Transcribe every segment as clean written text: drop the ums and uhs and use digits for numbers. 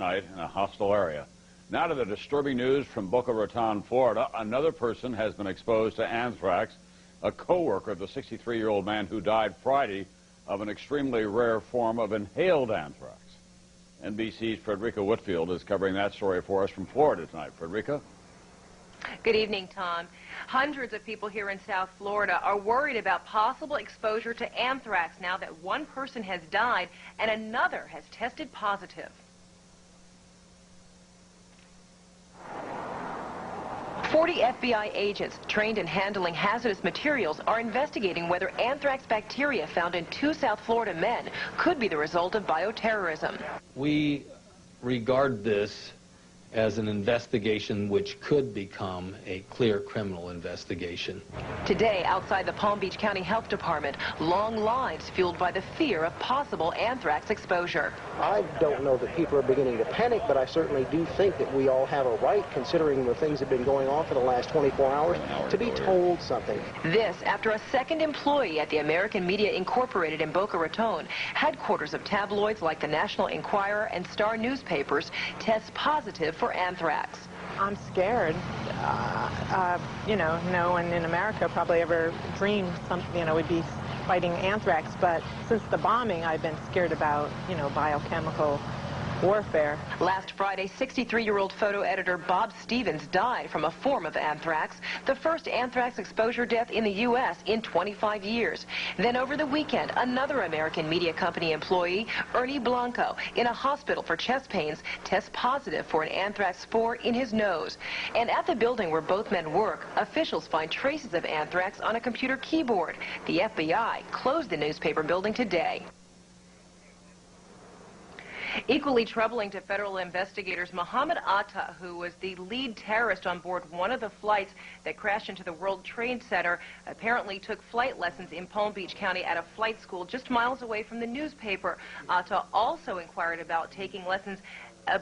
night in a hostile area. Now to the disturbing news from Boca Raton, Florida. Another person has been exposed to anthrax, a co-worker of the 63-year-old man who died Friday of an extremely rare form of inhaled anthrax. NBC's Frederica Whitfield is covering that story for us from Florida tonight. Frederica? Good evening, Tom. Hundreds of people here in South Florida are worried about possible exposure to anthrax now that one person has died and another has tested positive. 40 FBI agents trained in handling hazardous materials are investigating whether anthrax bacteria found in 2 South Florida men could be the result of bioterrorism. We regard this as an investigation which could become a clear criminal investigation. Today, outside the Palm Beach County Health Department, long lines fueled by the fear of possible anthrax exposure. I don't know that people are beginning to panic, but I certainly do think that we all have a right, considering the things that have been going on for the last 24 hours, to be told something. This after a second employee at the American Media Incorporated in Boca Raton, headquarters of tabloids like the National Enquirer and Star newspapers, tests positive for anthrax. I'm scared. No one in America probably ever dreamed we'd be fighting anthrax, but since the bombing, I've been scared about, biochemical warfare. Last Friday, 63-year-old photo editor Bob Stevens died from a form of anthrax, the first anthrax exposure death in the U.S. in 25 years. Then over the weekend, another American media company employee, Ernie Blanco, in a hospital for chest pains, tests positive for an anthrax spore in his nose. And at the building where both men work, officials find traces of anthrax on a computer keyboard. The FBI closed the newspaper building today. Equally troubling to federal investigators, Mohammed Atta, who was the lead terrorist on board one of the flights that crashed into the World Trade Center, apparently took flight lessons in Palm Beach County at a flight school just miles away from the newspaper. Atta also inquired about taking lessons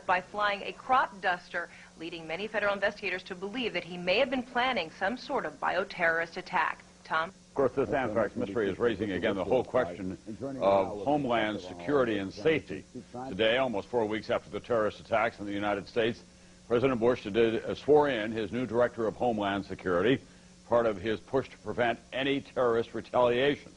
by flying a crop duster, leading many federal investigators to believe that he may have been planning some sort of bioterrorist attack. Tom? Of course, this anthrax mystery is raising again the whole question of homeland security and safety. Today, almost 4 weeks after the terrorist attacks in the United States, President Bush swore in his new director of Homeland Security, part of his push to prevent any terrorist retaliation.